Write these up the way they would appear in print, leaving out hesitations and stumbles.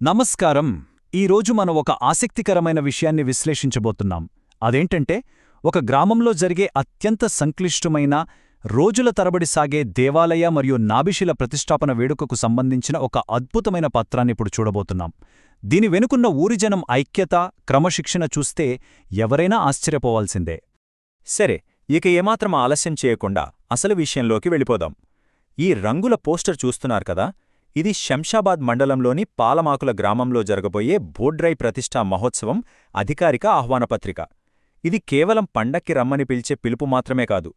నమస్కారం. ఈరోజు మనం ఒక ఆసక్తికరమైన విషయాన్ని విశ్లేషించబోతున్నాం. అదేంటంటే, ఒక గ్రామంలో జరిగే అత్యంత సంక్లిష్టమైన, రోజుల తరబడి సాగే దేవాలయ మరియు నాభిశిల ప్రతిష్టాపన వేడుకకు సంబంధించిన ఒక అద్భుతమైన పత్రాన్నిప్పుడు చూడబోతున్నాం. దీని వెనుకున్న ఊరిజనం ఐక్యత, క్రమశిక్షణ చూస్తే ఎవరైనా ఆశ్చర్యపోవాల్సిందే. సరే, ఇక ఏమాత్రం ఆలస్యం చేయకుండా అసలు విషయంలోకి వెళ్ళిపోదాం. ఈ రంగుల పోస్టర్ చూస్తున్నారు కదా, ఇది శంషాబాద్ మండలంలోని పాలమాకుల గ్రామంలో జరగబోయే బోడ్రై ప్రతిష్టా మహోత్సవం అధికారిక ఆహ్వానపత్రిక. ఇది కేవలం పండక్కి రమ్మని పిలిచే పిలుపు మాత్రమే కాదు.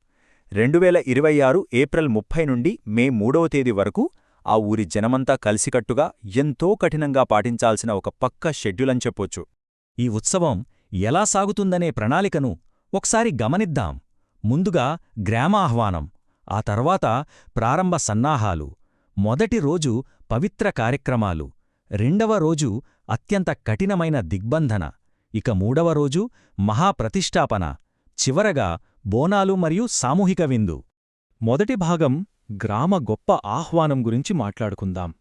2026 ఏప్రిల్ 30 నుండి మే 3వ తేదీ వరకు ఆ ఊరి జనమంతా కలిసికట్టుగా ఎంతో కఠినంగా పాటించాల్సిన ఒక పక్కా షెడ్యూలని చెప్పొచ్చు. ఈ ఉత్సవం ఎలా సాగుతుందనే ప్రణాళికను ఒకసారి గమనిద్దాం. ముందుగా గ్రామ ఆహ్వానం, ఆ తర్వాత ప్రారంభ సన్నాహాలు, మొదటి రోజు పవిత్ర కార్యక్రమాలు, రెండవ రోజు అత్యంత కఠినమైన దిగ్బంధన, ఇక మూడవ రోజు మహాప్రతిష్ఠాపన, చివరగా బోనాలు మరియు సామూహిక విందు. మొదటి భాగం గ్రామ గొప్ప ఆహ్వానం గురించి మాట్లాడుకుందాం.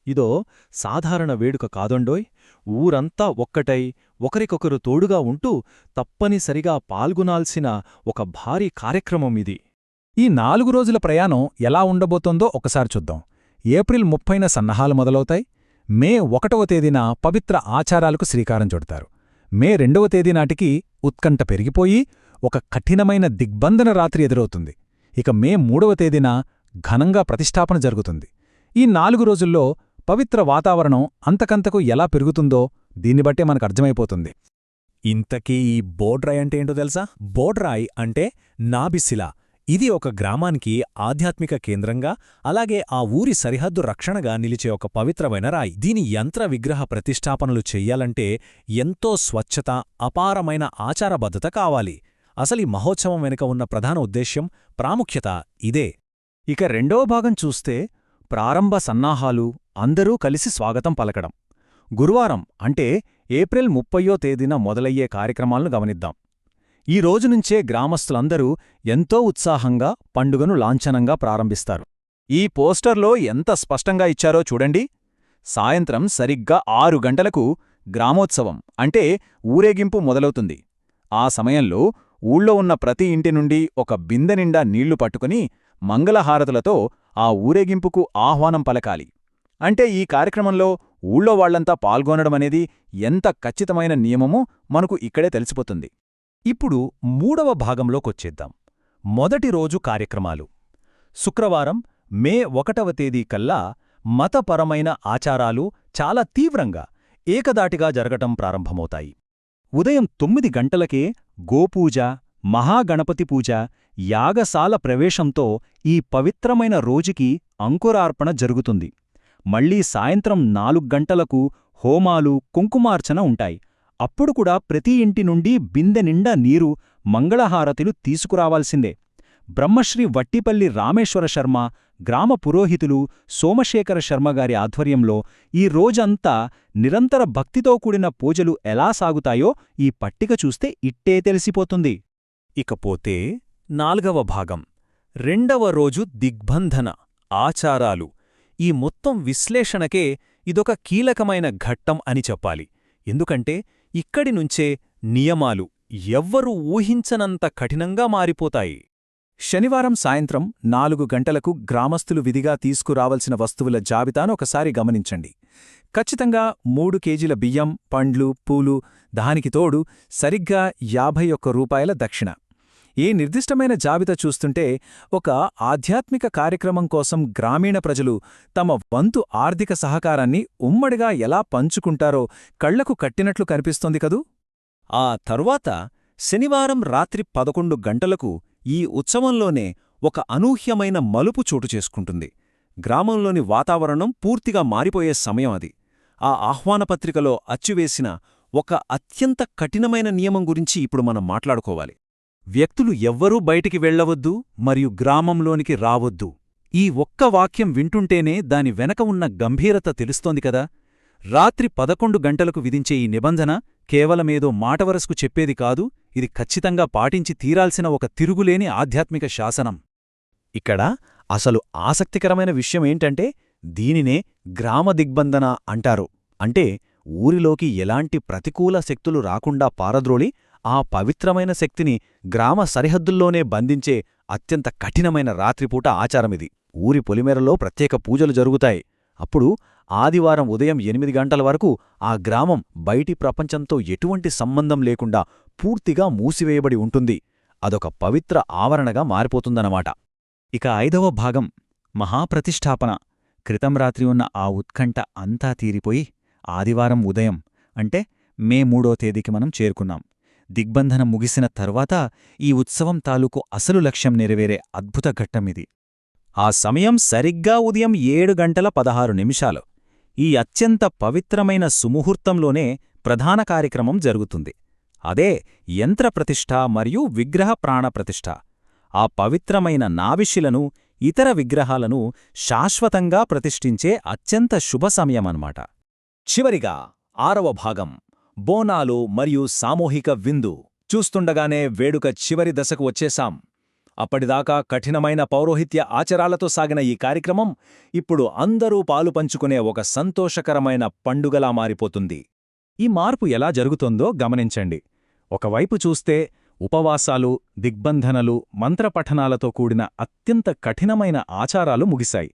ఇదో సాధారణ వేడుక కాదొండోయ్. ఊరంతా ఒక్కటై ఒకరికొకరు తోడుగా ఉంటూ తప్పనిసరిగా పాల్గొనాల్సిన ఒక భారీ కార్యక్రమం ఇది. ఈ 4 రోజుల ప్రయాణం ఎలా ఉండబోతోందో ఒకసారి చూద్దాం. ఏప్రిల్ 30న సన్నాహాలు మొదలవుతాయి. మే 1వ తేదీన పవిత్ర ఆచారాలకు శ్రీకారం చుడతారు. మే 2వ తేదీ నాటికి ఉత్కంఠ పెరిగిపోయి ఒక కఠినమైన దిగ్బంధన రాత్రి ఎదురవుతుంది. ఇక మే 3వ తేదీన ఘనంగా ప్రతిష్టాపన జరుగుతుంది. ఈ 4 రోజుల్లో పవిత్ర వాతావరణం అంతకంతకు ఎలా పెరుగుతుందో దీన్నిబట్టే మనకర్థమైపోతుంది. ఇంతకీ ఈ బోడ్రాయ్ అంటే ఏంటో తెలుసా? బోడ్రాయ్ అంటే నాభిశిల. ఇది ఒక గ్రామానికి ఆధ్యాత్మిక కేంద్రంగా, అలాగే ఆ ఊరి సరిహద్దు రక్షణగా నిలిచే ఒక పవిత్రమైన రాయి. దీని యంత్ర విగ్రహ ప్రతిష్టాపనలు చెయ్యాలంటే ఎంతో స్వచ్ఛత, అపారమైన ఆచారబద్ధత కావాలి. అసలీ మహోత్సవం వెనుక ఉన్న ప్రధాన ఉద్దేశ్యం, ప్రాముఖ్యత ఇదే. ఇక రెండవ భాగం చూస్తే ప్రారంభ సన్నాహాలు, అందరూ కలిసి స్వాగతం పలకడం. గురువారం అంటే ఏప్రిల్ 30వ తేదీన మొదలయ్యే కార్యక్రమాలను గమనిద్దాం. ఈ రోజునుంచే గ్రామస్తులందరూ ఎంతో ఉత్సాహంగా పండుగను లాంఛనంగా ప్రారంభిస్తారు. ఈ పోస్టర్లో ఎంత స్పష్టంగా ఇచ్చారో చూడండి. సాయంత్రం సరిగ్గా 6 గంటలకు గ్రామోత్సవం అంటే ఊరేగింపు మొదలవుతుంది. ఆ సమయంలో ఊళ్ళో ఉన్న ప్రతి ఇంటి నుండి ఒక బిందె నిండా నీళ్లు పట్టుకుని మంగళహారతులతో ఆ ఊరేగింపుకు ఆహ్వానం పలకాలి. అంటే ఈ కార్యక్రమంలో ఊళ్ళో వాళ్లంతా పాల్గొనడమనేది ఎంత ఖచ్చితమైన నియమమో మనకు ఇక్కడే తెలిసిపోతుంది. ఇప్పుడు మూడవ భాగంలోకొచ్చేద్దాం. మొదటి రోజు కార్యక్రమాలు. శుక్రవారం మే 1వ తేదీ కల్లా మతపరమైన ఆచారాలు చాలా తీవ్రంగా, ఏకదాటిగా జరగటం ప్రారంభమవుతాయి. ఉదయం 9 గంటలకే గోపూజ, మహాగణపతి పూజ, యాగశాల ప్రవేశంతో ఈ పవిత్రమైన రోజుకి అంకురార్పణ జరుగుతుంది. మళ్లీ సాయంత్రం 4 గంటలకు హోమాలు, కుంకుమార్చన ఉంటాయి. అప్పుడు కూడా ప్రతి ఇంటి నుండి బిందె నిండా నీరు, మంగళహారతులు తీసుకురావాల్సిందే. బ్రహ్మశ్రీ వట్టిపల్లి రామేశ్వర శర్మ, గ్రామ పురోహితులు సోమశేఖర శర్మగారి ఆధ్వర్యంలో ఈ రోజంతా నిరంతర భక్తితో కూడిన పూజలు ఎలా సాగుతాయో ఈ పట్టిక చూస్తే ఇట్టే తెలిసిపోతుంది. ఇకపోతే 4వ భాగం, రెండవ రోజు దిగ్బంధన, ఆచారాలు. ఈ మొత్తం విశ్లేషణకే ఇదొక కీలకమైన ఘట్టం అని చెప్పాలి. ఎందుకంటే ఇక్కడి నుంచే నియమాలు ఎవ్వరూ ఊహించనంత కఠినంగా మారిపోతాయి. శనివారం సాయంత్రం 4 గంటలకు గ్రామస్తులు విధిగా తీసుకురావలసిన వస్తువుల జాబితాను ఒకసారి గమనించండి. ఖచ్చితంగా 3 కేజీల బియ్యం, పండ్లు, పూలు, దానికి తోడు సరిగ్గా 51 రూపాయల దక్షిణ. ఈ నిర్దిష్టమైన జాబితా చూస్తుంటే ఒక ఆధ్యాత్మిక కార్యక్రమం కోసం గ్రామీణ ప్రజలు తమ వంతు ఆర్థిక సహకారాన్ని ఉమ్మడిగా ఎలా పంచుకుంటారో కళ్లకు కట్టినట్లు కనిపిస్తోంది కదూ. ఆ తరువాత శనివారం రాత్రి 11 గంటలకు ఈ ఉత్సవంలోనే ఒక అనూహ్యమైన మలుపు చోటు చేసుకుంటుంది. గ్రామంలోని వాతావరణం పూర్తిగా మారిపోయే సమయం అది. ఆ ఆహ్వానపత్రికలో అచ్చువేసిన ఒక అత్యంత కఠినమైన నియమం గురించి ఇప్పుడు మనం మాట్లాడుకోవాలి. వ్యక్తులు ఎవ్వరూ బయటికి వెళ్లవద్దు మరియు గ్రామంలోనికి రావద్దు. ఈ ఒక్క వాక్యం వింటుంటేనే దాని వెనక ఉన్న గంభీరత తెలుస్తోంది కదా. రాత్రి 11 గంటలకు విధించే ఈ నిబంధన కేవలమేదో మాటవరసకు చెప్పేది కాదు. ఇది ఖచ్చితంగా పాటించి తీరాల్సిన ఒక తిరుగులేని ఆధ్యాత్మిక శాసనం. ఇక్కడ అసలు ఆసక్తికరమైన విషయమేంటంటే దీనినే గ్రామ దిగ్బంధన అంటారు. అంటే ఊరిలోకి ఎలాంటి ప్రతికూల శక్తులు రాకుండా పారద్రోలి ఆ పవిత్రమైన శక్తిని గ్రామ సరిహద్దుల్లోనే బంధించే అత్యంత కఠినమైన రాత్రిపూట ఆచారమిది. ఊరి పొలిమేరలో ప్రత్యేక పూజలు జరుగుతాయి. అప్పుడు ఆదివారం ఉదయం 8 గంటల వరకు ఆ గ్రామం బయటి ప్రపంచంతో ఎటువంటి సంబంధం లేకుండా పూర్తిగా మూసివేయబడి ఉంటుంది. అదొక పవిత్ర ఆవరణగా మారిపోతుందన్నమాట. ఇక 5వ భాగం మహాప్రతిష్ఠాపన. క్రితం రాత్రి ఉన్న ఆ ఉత్కంఠ అంతా తీరిపోయి ఆదివారం ఉదయం అంటే మే 3వ తేదీకి మనం చేరుకున్నాం. దిగ్బంధనం ముగిసిన తర్వాత ఈ ఉత్సవం తాలూకు అసలు లక్ష్యం నెరవేరే అద్భుత ఘట్టమిది. ఆ సమయం సరిగ్గా ఉదయం 7:16. ఈ అత్యంత పవిత్రమైన సుముహూర్తంలోనే ప్రధాన కార్యక్రమం జరుగుతుంది. అదే యంత్రప్రతిష్ఠ మరియు విగ్రహ ప్రాణప్రతిష్ఠ. ఆ పవిత్రమైన నావిశిలను, ఇతర విగ్రహాలను శాశ్వతంగా ప్రతిష్ఠించే అత్యంత శుభ సమయమన్నమాట. చివరిగా 6వ భాగం బోనాలు మరియు సామూహిక విందు. చూస్తుండగానే వేడుక చివరి దశకు వచ్చేశాం. అప్పటిదాకా కఠినమైన పౌరోహిత్య ఆచారాలతో సాగిన ఈ కార్యక్రమం ఇప్పుడు అందరూ పాలుపంచుకునే ఒక సంతోషకరమైన పండుగలా మారిపోతుంది. ఈ మార్పు ఎలా జరుగుతోందో గమనించండి. ఒకవైపు చూస్తే ఉపవాసాలు, దిగ్బంధనలు, మంత్రపఠనాలతో కూడిన అత్యంత కఠినమైన ఆచారాలు ముగిశాయి.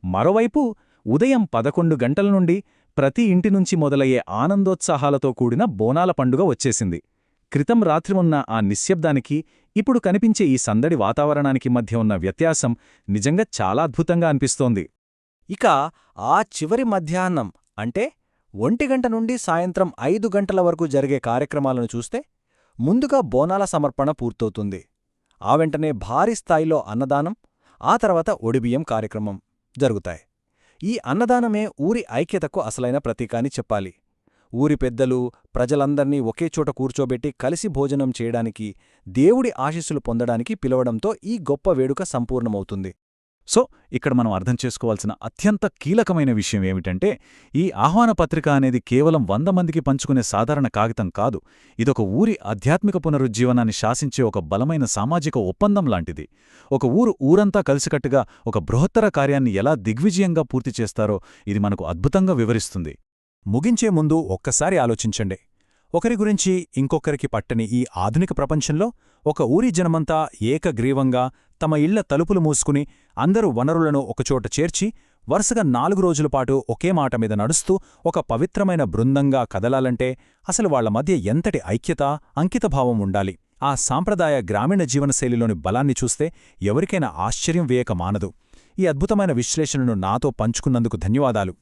మరోవైపు ఉదయం 11 గంటల నుండి ప్రతి ఇంటి నుంచి మొదలయ్యే ఆనందోత్సాహాలతో కూడిన బోనాల పండుగ వచ్చేసింది. క్రితం రాత్రి ఉన్న ఆ నిశ్శబ్దానికి, ఇప్పుడు కనిపించే ఈ సందడి వాతావరణానికి మధ్య ఉన్న వ్యత్యాసం నిజంగా చాలా అద్భుతంగా అనిపిస్తోంది. ఇక ఆ చివరి మధ్యాహ్నం అంటే 1 గంట నుండి సాయంత్రం 5 గంటల వరకు జరిగే కార్యక్రమాలను చూస్తే ముందుగా బోనాల సమర్పణ పూర్తవుతుంది. ఆ వెంటనే భారీ స్థాయిలో అన్నదానం, ఆ తర్వాత ఒడిబియ్యం కార్యక్రమం జరుగుతాయి. ఈ అన్నదానమే ఊరి ఐక్యతకు అసలైన ప్రతీక అని చెప్పాలి. ఊరి పెద్దలు ప్రజలందర్నీ ఒకేచోట కూర్చోబెట్టి కలిసి భోజనం చేయడానికి, దేవుడి ఆశీస్సులు పొందడానికి పిలవడంతో ఈ గొప్ప వేడుక సంపూర్ణమవుతుంది. సో ఇక్కడ మనం అర్థం చేసుకోవాల్సిన అత్యంత కీలకమైన విషయం ఏమిటంటే, ఈ ఆహ్వాన పత్రిక అనేది కేవలం 100 మందికి పంచుకునే సాధారణ కాగితం కాదు. ఇదొక ఊరి ఆధ్యాత్మిక పునరుజ్జీవనాన్ని శాసించే ఒక బలమైన సామాజిక ఒప్పందం లాంటిది. ఒక ఊరంతా కలిసికట్టుగా ఒక బృహత్తర కార్యాన్ని ఎలా దిగ్విజయంగా పూర్తి చేస్తారో ఇది మనకు అద్భుతంగా వివరిస్తుంది. ముగించే ముందు ఒక్కసారి ఆలోచించండి. ఒకరి గురించి ఇంకొకరికి పట్టని ఈ ఆధునిక ప్రపంచంలో ఒక ఊరి జనమంతా ఏకగ్రీవంగా తమ ఇళ్ల తలుపులు మూసుకుని అందరూ వనరులను ఒకచోట చేర్చి వరుసగా 4 రోజులపాటు ఒకే మాట మీద నడుస్తూ ఒక పవిత్రమైన బృందంగా కదలాలంటే అసలు వాళ్ల మధ్య ఎంతటి ఐక్యత, అంకితభావం ఉండాలి. ఆ సాంప్రదాయ గ్రామీణ జీవనశైలిలోని బలాన్ని చూస్తే ఎవరికైనా ఆశ్చర్యం వేయక మానదు. ఈ అద్భుతమైన విశ్లేషణను నాతో పంచుకున్నందుకు ధన్యవాదాలు.